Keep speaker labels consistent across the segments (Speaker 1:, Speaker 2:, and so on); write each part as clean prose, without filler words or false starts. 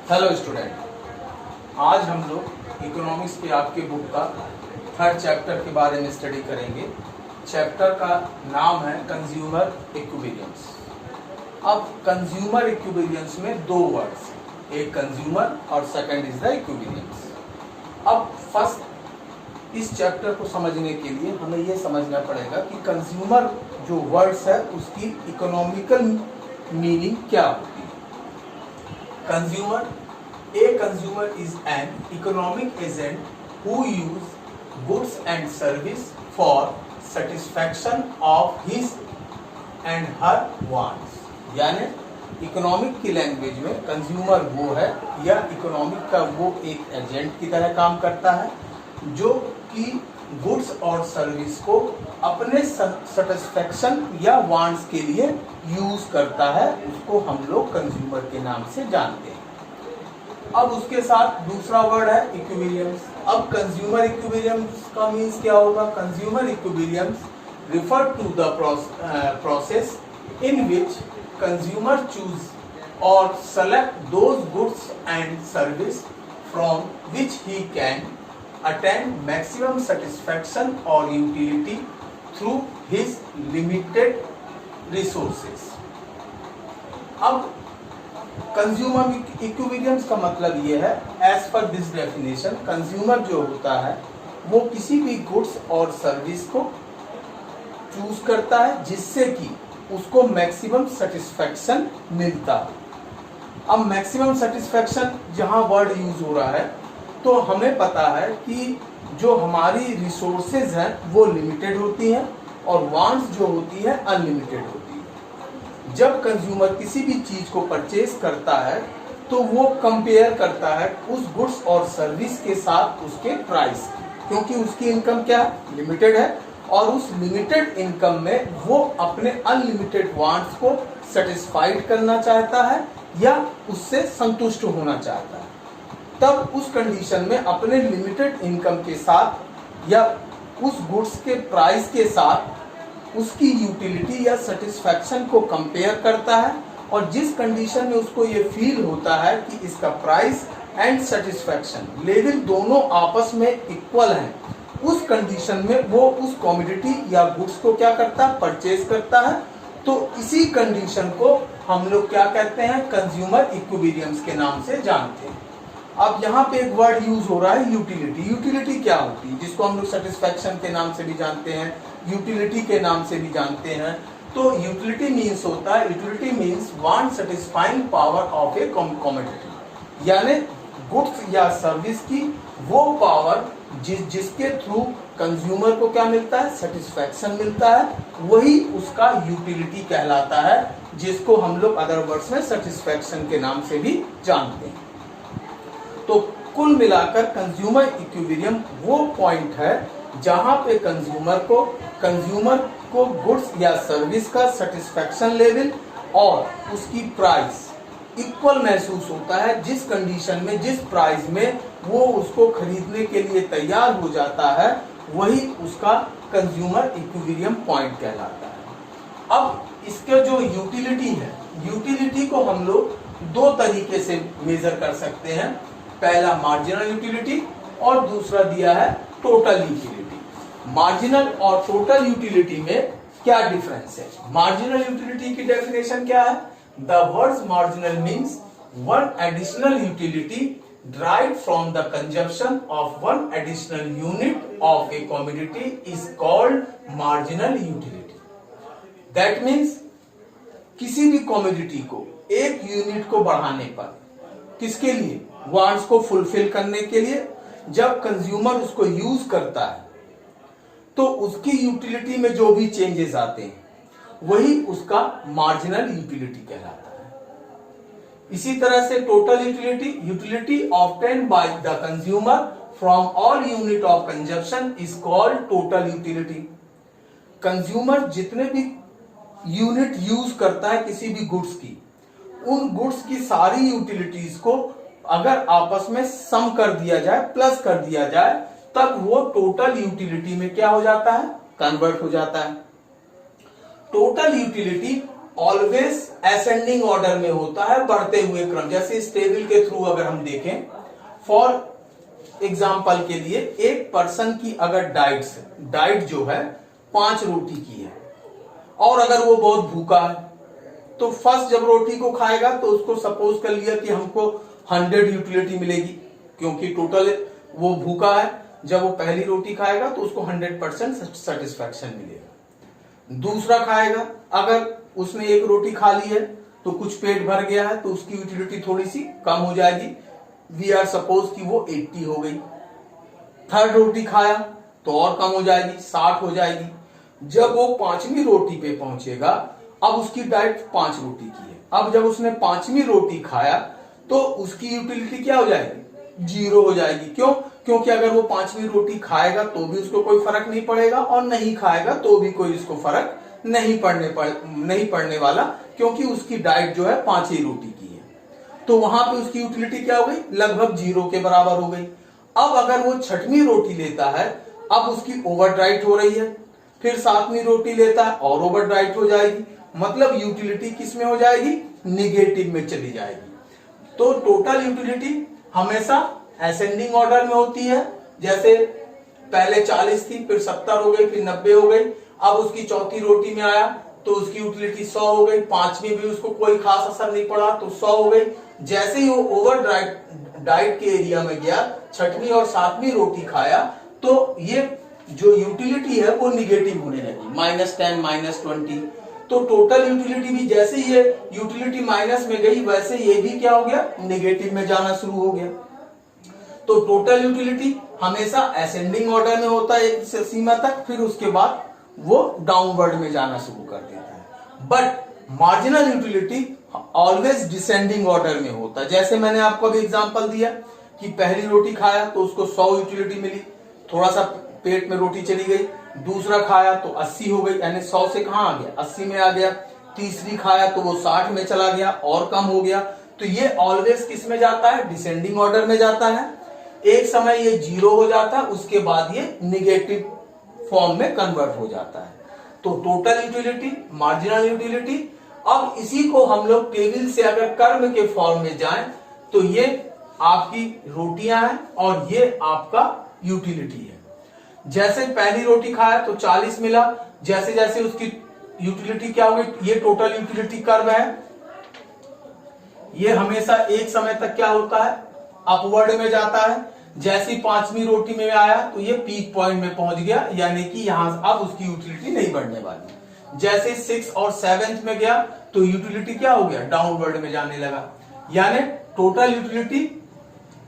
Speaker 1: Hello student, आज हम लोग इकोनॉमिक्स के आपके बुक का थर्ड चैप्टर के बारे में स्टडी करेंगे। चैप्टर का नाम है कंज्यूमर इक्विलिब्रियम्स। अब कंज्यूमर इक्विलिब्रियम्स में दो वर्ड्स, एक कंज्यूमर और सेकंड इज द इक्विलिब्रियम्स। अब फर्स्ट इस चैप्टर को समझने के लिए हमें यह समझना पड़ेगा कि कंज्यूमर जो वर्ड्स है उसकी इकोनॉमिकल मीनिंग क्या होती है। Consumer, a consumer is an economic agent who use goods and service for satisfaction of his and her wants। यानी इकोनॉमिक की लैंग्वेज में कंज्यूमर वो है या इकोनॉमिक का वो एक एजेंट की तरह काम करता है जो कि गुड्स और सर्विस को अपने सेटिस्फैक्शन या वांट्स के लिए यूज करता है, उसको हम लोग कंज्यूमर के नाम से जानते हैं। अब उसके साथ दूसरा वर्ड है इक्विलिब्रियम्स। अब कंज्यूमर इक्विलिब्रियम्स का मीन्स क्या होगा? Consumer equilibriums refer to the process in which consumer choose और select those goods and service from which he can attain maximum satisfaction or utility through his limited resources। अब consumer equilibriums का मतलब ये है, as पर this definition consumer जो होता है वो किसी भी गुड्स और सर्विस को चूज करता है जिससे कि उसको मैक्सिमम सेटिस्फैक्शन मिलता है। अब मैक्सिमम सेटिस्फैक्शन जहां वर्ड यूज हो रहा है तो हमें पता है कि जो हमारी रिसोर्सेज हैं वो लिमिटेड होती हैं और वांट्स जो होती है अनलिमिटेड होती है। जब कंज्यूमर किसी भी चीज को परचेज करता है तो वो कंपेयर करता है उस गुड्स और सर्विस के साथ उसके प्राइस, क्योंकि उसकी इनकम क्या है? लिमिटेड है, और उस लिमिटेड इनकम में वो अपने अनलिमिटेड वांट्स को सेटिस्फाइड करना चाहता है या उससे संतुष्ट होना चाहता है। तब उस कंडीशन में अपने लिमिटेड इनकम के साथ या उस गुड्स के प्राइस के साथ उसकी यूटिलिटी या सेटिस्फैक्शन को कंपेयर करता है, और जिस कंडीशन में उसको ये फील होता है कि इसका प्राइस एंड सेटिस्फैक्शन लेवल दोनों आपस में इक्वल हैं, उस कंडीशन में वो उस कमोडिटी या गुड्स को क्या करता है? परचेज करता है। तो इसी कंडीशन को हम लोग क्या कहते हैं? कंज्यूमर इक्विलिब्रियम्स के नाम से जानते हैं। अब यहाँ पे एक वर्ड यूज हो रहा है यूटिलिटी। यूटिलिटी क्या होती है? जिसको हम लोग सेटिस्फैक्शन के नाम से भी जानते हैं, यूटिलिटी के नाम से भी जानते हैं। तो यूटिलिटी मीन्स होता है, utility means want satisfying power of A commodity, यानी गुड्स या सर्विस की वो पावर जिसके थ्रू कंज्यूमर को क्या मिलता है? सेटिस्फैक्शन मिलता है, वही उसका यूटिलिटी कहलाता है, जिसको हम लोग अदर वर्ड्स में सेटिस्फैक्शन के नाम से भी जानते हैं। तो कुल मिलाकर कंज्यूमर इक्विलिब्रियम वो पॉइंट है जहां पे कंज्यूमर को गुड्स या सर्विस का सेटिस्फैक्शन लेवल और उसकी प्राइस इक्वल महसूस होता है, जिस कंडीशन में जिस प्राइस में वो उसको खरीदने के लिए तैयार हो जाता है, वही उसका कंज्यूमर इक्विलिब्रियम पॉइंट कहलाता है। अब इसके जो यूटिलिटी है, यूटिलिटी को हम लोग दो तरीके से मेजर कर सकते हैं। पहला मार्जिनल यूटिलिटी और दूसरा दिया है टोटल यूटिलिटी। मार्जिनल और टोटल यूटिलिटी में क्या डिफरेंस है? मार्जिनल यूटिलिटी की डेफिनेशन क्या है? The word marginal means one additional utility derived from the consumption of one additional unit of a commodity is called marginal utility। That means किसी भी commodity को एक यूनिट को बढ़ाने पर, किसके लिए? वांट्स को फुलफिल करने के लिए, जब कंज्यूमर उसको यूज करता है तो उसकी यूटिलिटी में जो भी चेंजेस आते हैं वही उसका मार्जिनल यूटिलिटी कहलाता है। इसी तरह से total utility obtained by the consumer from all unit of consumption is called total utility. Consumer जितने भी यूनिट यूज करता है किसी भी गुड्स की, उन गुड्स की सारी यूटिलिटीज को अगर आपस में सम कर दिया जाए, प्लस कर दिया जाए, तब वो टोटल यूटिलिटी में क्या हो जाता है? कन्वर्ट हो जाता है। Total utility always ascending order में होता है, बढ़ते हुए क्रम। जैसे इस टेबल के थ्रू अगर हम देखें, फॉर एग्जाम्पल के लिए, एक पर्सन की अगर डाइट जो है 5 रोटी की है और अगर वो बहुत भूखा है, तो फर्स्ट जब रोटी को खाएगा तो उसको सपोज कर लिया कि हमको 100 यूटिलिटी मिलेगी, क्योंकि टोटल वो भूखा है। जब वो पहली रोटी खाएगा तो उसको 100% सेटिस्फैक्शन मिलेगा। दूसरा खाएगा, अगर उसने एक रोटी खा ली है तो कुछ पेट भर गया है तो उसकी यूटिलिटी थोड़ी सी कम हो जाएगी, वी आर सपोज कि वो 80 हो गई। थर्ड रोटी खाया तो और कम हो जाएगी, 60 हो जाएगी। जब वो 5वीं रोटी पे पहुंचेगा, अब उसकी डाइट 5 रोटी की है, अब जब उसने 5वीं रोटी खाया तो उसकी यूटिलिटी क्या हो जाएगी? 0 हो जाएगी। क्यों? क्योंकि अगर वो 5वीं रोटी खाएगा तो भी उसको कोई फर्क नहीं पड़ेगा और नहीं खाएगा तो भी कोई उसको फर्क नहीं पड़ने वाला, क्योंकि उसकी डाइट जो है 5 ही रोटी की है। तो वहां पे उसकी यूटिलिटी क्या हो गई? लगभग 0 के बराबर हो गई। अब अगर वो 6वीं रोटी लेता है, अब उसकी ओवर डाइट हो रही है, फिर 7वीं रोटी लेता है और ओवर डाइट हो जाएगी, मतलब यूटिलिटी किस में हो जाएगी? निगेटिव में चली जाएगी। तो टोटल यूटिलिटी हमेशा असेंडिंग ऑर्डर में होती है। जैसे पहले 40 थी, फिर 70 हो गई, फिर 90 हो गई। अब उसकी चौथी रोटी में आया तो उसकी यूटिलिटी 100 हो गई, 5वीं भी उसको कोई खास असर नहीं पड़ा तो 100 हो गई। जैसे ही वो ओवर डाइट के एरिया में गया, 6वीं और 7वीं रोटी खाया, तो ये जो यूटिलिटी है वो निगेटिव होने लगी, -10, -20। तो टोटल यूटिलिटी भी जैसे ये यूटिलिटी माइनस में गई, वैसे ये भी क्या हो गया? निगेटिव में जाना शुरू हो गया। तो टोटल यूटिलिटी हमेशा असेंडिंग ऑर्डर में होता है एक सीमा तक, फिर उसके बाद वो डाउनवर्ड में जाना शुरू कर देता है। But marginal utility always descending order में होता है। जैसे मैंने आपको अभी एग्जांपल दिया कि पहली रोटी खाया तो उसको 100 यूटिलिटी मिली, थोड़ा सा पेट में रोटी चली गई। दूसरा खाया तो 80 हो गई, यानी 100 से कहां आ गया? 80 में आ गया। तीसरी खाया तो वो 60 में चला गया और कम हो गया। तो ये ऑलवेज किस में जाता है? डिसेंडिंग ऑर्डर में जाता है। एक समय ये 0 हो जाता है, उसके बाद ये निगेटिव फॉर्म में कन्वर्ट हो जाता है। तो टोटल यूटिलिटी, मार्जिनल यूटिलिटी। अब इसी को हम लोग टेबल से अगर कर्व के फॉर्म में जाएं तो ये आपकी रोटियां हैं और ये आपका यूटिलिटी है। जैसे पहली रोटी खाया तो 40 मिला, जैसे जैसे उसकी यूटिलिटी क्या हो गई? ये टोटल यूटिलिटी कर्व है। ये हमेशा एक समय तक क्या होता है? अपवर्ड में जाता है। जैसी 5वीं रोटी में आया तो ये पीक पॉइंट में पहुंच गया, यानी कि यहां अब उसकी यूटिलिटी नहीं बढ़ने वाली। जैसे 6 और 7th में गया तो यूटिलिटी क्या हो गया? डाउनवर्ड में जाने लगा। यानी टोटल यूटिलिटी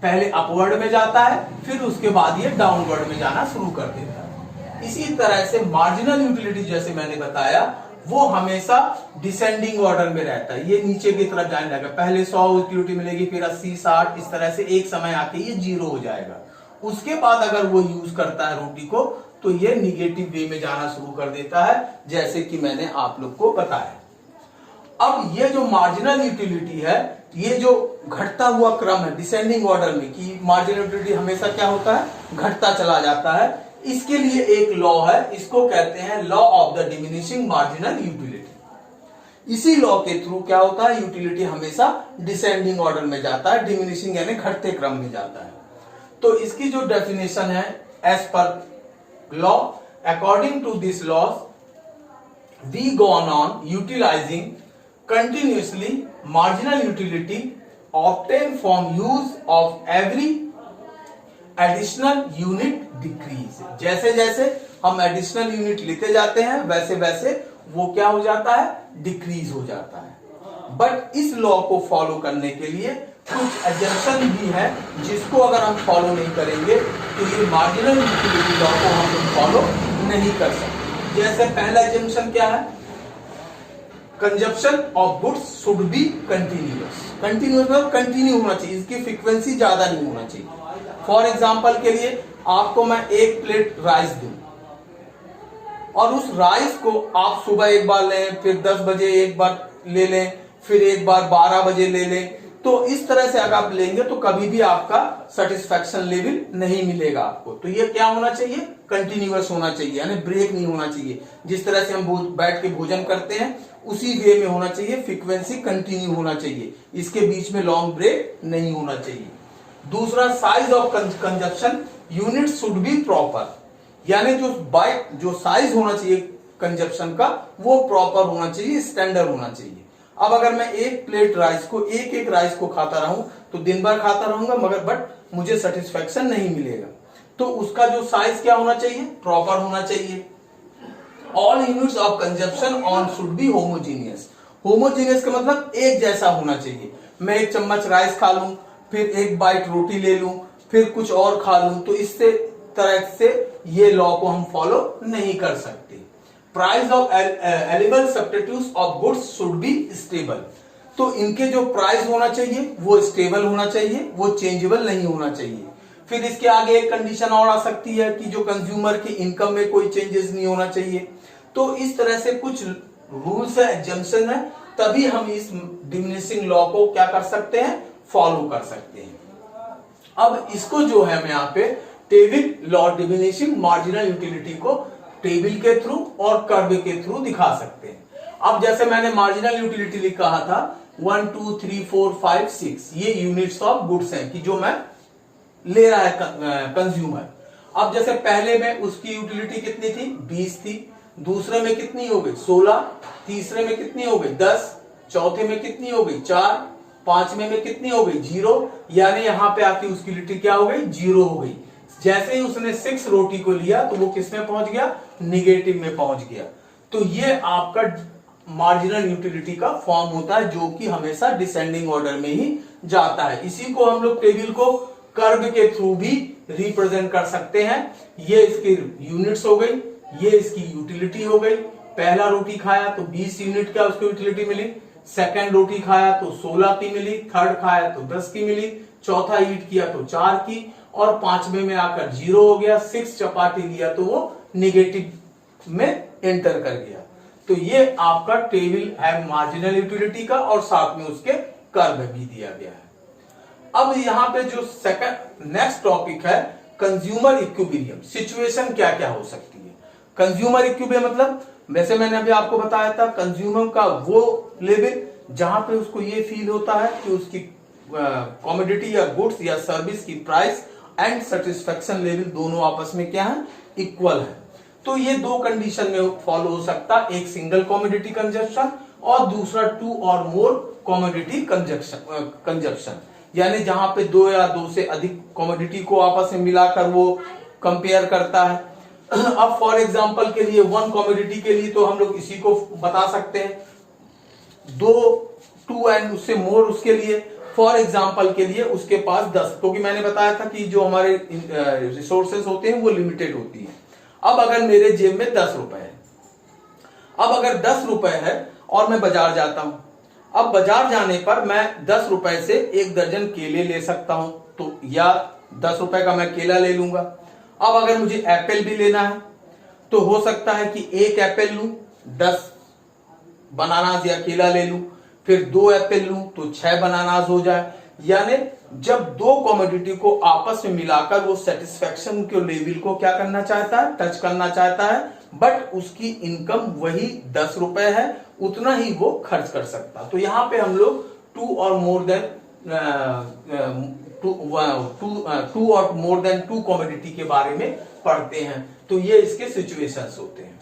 Speaker 1: पहले अपवर्ड में जाता है, फिर उसके बाद ये डाउनवर्ड में जाना शुरू कर देता है। इसी तरह से मार्जिनल यूटिलिटी, जैसे मैंने बताया, वो हमेशा डिसेंडिंग ऑर्डर में रहता है। ये नीचे की तरफ जाने लगा, पहले 100 यूटिलिटी मिलेगी, फिर 80, 60, इस तरह से एक समय आके ये 0 हो जाएगा। उसके बाद अगर वो यूज करता है रोटी को तो ये निगेटिव वे में जाना शुरू कर देता है, जैसे कि मैंने आप लोग को बताया। अब ये जो मार्जिनल यूटिलिटी है, ये जो घटता हुआ क्रम है डिसेंडिंग ऑर्डर में, कि मार्जिनल यूटिलिटी हमेशा क्या होता है? घटता चला जाता है। इसके लिए एक लॉ है, इसको कहते हैं law of the diminishing marginal utility. इसी लॉ के थ्रू क्या होता है? यूटिलिटी हमेशा डिसेंडिंग ऑर्डर में जाता है, डिमिनिशिंग यानी घटते क्रम में जाता है। तो इसकी जो डेफिनेशन है as per law, according to this law we gone on utilizing continuously marginal utility obtained from use of every additional unit decrease। जैसे जैसे हम एडिशनल यूनिट लेते जाते हैं वैसे वैसे वो क्या हो जाता है? डिक्रीज हो जाता है। बट इस लॉ को फॉलो करने के लिए कुछ एजम्पशन भी है, जिसको अगर हम फॉलो नहीं करेंगे तो ये मार्जिनल यूटिलिटी लॉ को हम लोग फॉलो नहीं कर सकते। जैसे पहला एजम्पशन क्या है? Consumption of goods should be continuous. Continuous मतलब कंटिन्यू होना चाहिए, इसकी फ्रीक्वेंसी ज्यादा नहीं होना चाहिए। फॉर एग्जांपल के लिए आपको मैं 1 प्लेट राइस दूं और उस राइस को आप सुबह एक बार लें, फिर 10 बजे एक बार ले लें, फिर एक बार 12 बजे ले लें, तो इस तरह से अगर आप लेंगे तो कभी भी आपका सेटिस्फैक्शन लेवल नहीं मिलेगा आपको। तो ये क्या होना चाहिए? कंटिन्यूअस होना चाहिए, यानी ब्रेक नहीं होना चाहिए। जिस तरह से हम बैठ के भोजन करते हैं उसी वे में होना चाहिए, फ्रीक्वेंसी कंटिन्यू होना चाहिए, इसके बीच में लॉन्ग ब्रेक नहीं होना चाहिए। दूसरा, size of consumption unit should be proper, यानी जो साइज होना चाहिए कंजप्शन का वो प्रॉपर होना चाहिए, स्टैंडर्ड होना चाहिए। अब अगर मैं एक प्लेट राइस को एक राइस को खाता रहूं तो दिन भर खाता रहूंगा, मगर बट मुझे सेटिस्फेक्शन नहीं मिलेगा। तो उसका जो साइज क्या होना चाहिए, प्रॉपर होना चाहिए। All units of consumption on should be homogeneous. Homogeneous का मतलब एक जैसा होना चाहिए। मैं एक चम्मच राइस खा लूं, फिर एक बाइट रोटी ले लूं, फिर कुछ और खा लूं, तो इससे तरह से ये लॉ को हम फॉलो नहीं कर सकते। Price of eligible substitutes of goods should be stable. तो इनके जो प्राइस होना चाहिए वो स्टेबल होना चाहिए, वो चेंजेबल नहीं होना चाहिए। फिर इसके आगे एक कंडीशन और आ सकती है कि जो कंज्यूमर की इनकम में कोई चेंजेस नहीं होना चाहिए। तो इस तरह से कुछ रूल्स है, एग्जम्पशन है, तभी हम इस डिमिनिशिंग लॉ को क्या कर सकते हैं, फॉलो कर सकते हैं। अब इसको जो है मैं यहाँ पे table law diminishing marginal utility को टेबल के थ्रू और कर्व के थ्रू दिखा सकते हैं। अब जैसे मैंने मार्जिनल यूटिलिटी लिखा था 1 2 3 4 5 6, ये यूनिट्स ऑफ गुड्स हैं कि जो मैं ले रहा है कंज्यूमर। अब जैसे पहले में उसकी यूटिलिटी कितनी थी, 20 थी, दूसरे में कितनी हो गई 16, तीसरे में कितनी हो गई 10, चौथे में कितनी हो गई 4, पांचवें में कितनी हो गई 0, यानी यहां पे आके उसकी यूटिलिटी क्या हो गई, 0 हो गई। जैसे ही उसने 6 रोटी को लिया तो वो किस में पहुंच गया, निगेटिव में पहुंच गया। तो ये आपका मार्जिनल यूटिलिटी का फॉर्म होता है जो कि हमेशा डिसेंडिंग ऑर्डर में ही जाता है। इसी को हम लोग टेबल को कर्व के थ्रू भी रिप्रेजेंट कर सकते हैं। ये इसकी यूनिट्स हो गई, ये इसकी यूटिलिटी हो गई। पहला रोटी खाया तो 20 यूनिट का उसको यूटिलिटी मिली, सेकंड रोटी खाया तो 16 की मिली, थर्ड खाया तो 10 की मिली, चौथा ईट किया तो 4 की, और पांचवें में आकर 0 हो गया। 6 चपाती लिया तो वो निगेटिव में एंटर कर गया। तो ये आपका टेबल है मार्जिनल यूटिलिटी का, और साथ में उसके कर्व भी दिया गया है। अब यहाँ पे जो नेक्स्ट टॉपिक है कंज्यूमर इक्विलिब्रियम। सिचुएशन क्या क्या हो सकती है कंज्यूमर इक्विलिब्रियम, मतलब वैसे मैंने अभी आपको बताया था कंज्यूमर का वो लेवल जहां पे उसको ये फील होता है कि उसकी कमोडिटी या गुड्स या सर्विस की प्राइस एंड सेटिस्फेक्शन लेवल दोनों आपस में क्या है, इक्वल है। तो ये दो कंडीशन में फॉलो हो सकता है, एक सिंगल कमोडिटी कंजप्शन और दूसरा 2 और मोर कमोडिटी कंजप्शन, यानी जहां पे 2 या 2 से अधिक कमोडिटी को आपस में मिलाकर वो कंपेयर करता है। अब फॉर एग्जांपल के लिए 1 कमोडिटी के लिए तो हम लोग इसी को बता सकते हैं, 2 एंड उससे मोर उसके लिए फॉर एग्जांपल के लिए उसके पास 10, क्योंकि मैंने बताया था कि जो हमारे रिसोर्सेज होते हैं वो लिमिटेड होती है। अब अगर मेरे जेब में 10 रुपए है, अब अगर 10 रुपए है और मैं बाजार जाता हूं, अब बाजार जाने पर मैं 10 रुपए से 1 दर्जन केले ले सकता हूं, तो या 10 रुपए का मैं केला ले लूंगा। अब अगर मुझे एप्पल भी लेना है तो हो सकता है कि 1 एप्पल लूं, 10 बनानास या केला ले लूं, फिर 2 एप्पल लूं तो 6 बनानास हो जाए। यानी जब 2 कमोडिटी को आपस में मिलाकर वो सेटिस्फेक्शन के लेवल को क्या करना चाहता है, टच करना चाहता है, बट उसकी इनकम वही 10 रुपए है, उतना ही वो खर्च कर सकता। तो यहां पे हम लोग 2 और मोर देन 2 कमोडिटी के बारे में पढ़ते हैं। तो ये इसके सिचुएशंस होते हैं।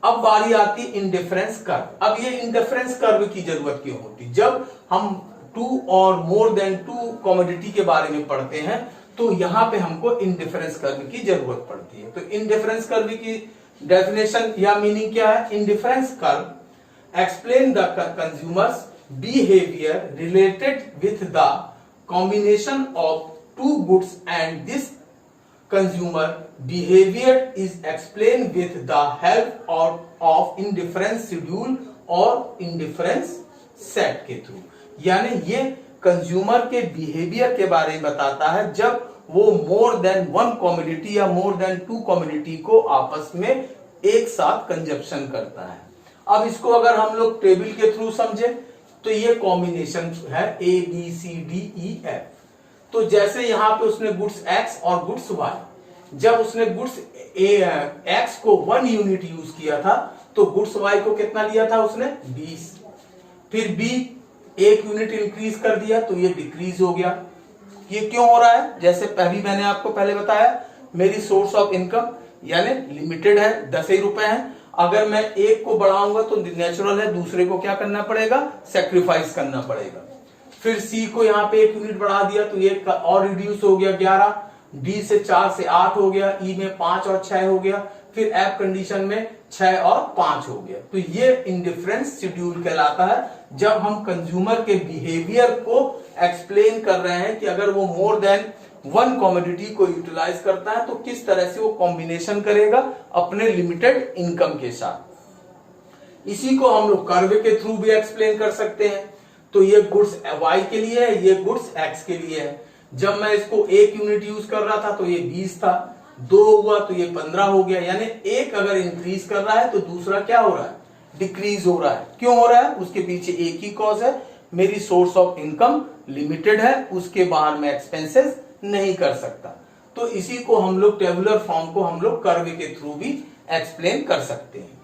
Speaker 1: अब बारी आती इंडिफरेंस कर्व। अब ये इंडिफरेंस कर्व की जरूरत क्यों होती, जब हम 2 और मोर देन 2 कमोडिटी के बारे में पढ़ते हैं तो यहां पे हमको इंडिफरेंस कर्व की जरूरत पड़ती है। तो इंडिफरेंस कर्व की डेफिनेशन या मीनिंग क्या है, indifference curve explain the consumers behaviour related with the combination of 2 goods and this consumer behavior is explained with the help of indifference schedule और indifference set के थ्रू। यानी ये consumer के behaviour के बारे में बताता है जब वो मोर देन 1 कमोडिटी या मोर देन 2 कमोडिटी को आपस में एक साथ कंजप्शन करता है। अब इसको अगर हम लोग टेबल के थ्रू समझे तो ये कॉम्बिनेशन है ABCDEF। तो जैसे यहां पे उसने गुड्स X और गुड्स Y, जब उसने गुड्स X को 1 यूनिट यूज किया था तो गुड्स वाई को कितना लिया था उसने 20। फिर बी 1 यूनिट इंक्रीज कर दिया तो ये डिक्रीज हो गया। ये क्यों हो रहा है? जैसे अभी मैंने आपको पहले बताया, मेरी सोर्स ऑफ इनकम यानी लिमिटेड है, 10 ही रुपए है। अगर मैं एक को बढ़ाऊंगा तो नेचुरल है दूसरे को क्या करना पड़ेगा, सेक्रीफाइस करना पड़ेगा। फिर सी को यहाँ पे 1 यूनिट बढ़ा दिया तो ये और रिड्यूस हो गया 11, डी से 4 से 8 हो गया, ई में 5 और 6 हो गया, फिर एफ कंडीशन में 6 और 5 हो गया। तो ये इंडिफरेंस शेड्यूल कहलाता है जब हम कंज्यूमर के बिहेवियर को एक्सप्लेन कर रहे हैं कि अगर वो मोर देन 1 कमोडिटी को यूटिलाइज करता है तो किस तरह से वो कॉम्बिनेशन करेगा अपने लिमिटेड इनकम के साथ। इसी को हम लोग कर्व के थ्रू भी एक्सप्लेन कर सकते हैं। तो ये गुड्स y के लिए है, ये गुड्स x के लिए है। जब मैं इसको 1 यूनिट यूज कर रहा था तो ये 20 था, 2 हुआ तो ये 15 हो गया। यानी एक अगर इंक्रीज कर रहा है तो दूसरा क्या हो रहा है, डिक्रीज हो रहा है। क्यों हो रहा है? उसके पीछे एक ही कॉज है, मेरी सोर्स ऑफ इनकम लिमिटेड है, उसके बाहर में एक्सपेंसेस नहीं कर सकता। तो इसी को हम लोग टेबुलर फॉर्म को हम लोग कर्व के थ्रू भी एक्सप्लेन कर सकते हैं।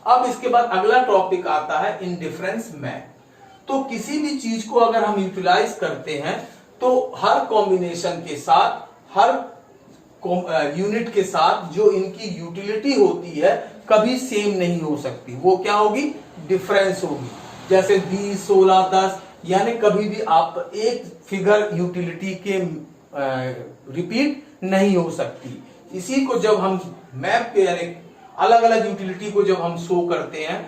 Speaker 1: अब इसके बाद अगला टॉपिक आता है इंडिफरेंस मैप। तो किसी भी चीज को अगर हम यूटिलाइज करते हैं तो हर कॉम्बिनेशन के साथ, हर यूनिट के साथ जो इनकी यूटिलिटी होती है कभी सेम नहीं हो सकती। वो क्या होगी, डिफरेंस होगी। जैसे 20, 16, 10, यानी कभी भी आप एक फिगर यूटिलिटी के रिपीट नहीं हो सकती। इसी को जब हम मैप के यानी अलग अलग यूटिलिटी को जब हम शो करते हैं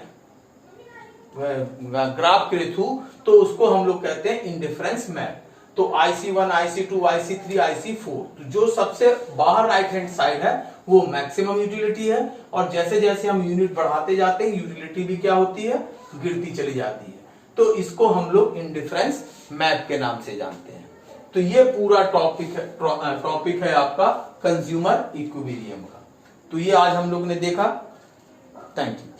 Speaker 1: ग्राफ के थ्रू तो उसको हम लोग कहते हैं इंडिफरेंस मैप। तो IC1, IC2, IC3, IC4 जो सबसे बाहर राइट हैंड साइड है वो मैक्सिमम यूटिलिटी है, और जैसे जैसे हम यूनिट बढ़ाते जाते हैं यूटिलिटी भी क्या होती है, गिरती चली जाती है। तो इसको हम लोग इंडिफरेंस मैप के नाम से जानते हैं। तो ये पूरा टॉपिक है आपका कंज्यूमर इक्विलिब्रियम का। तो ये आज हम लोग ने देखा। Thank you.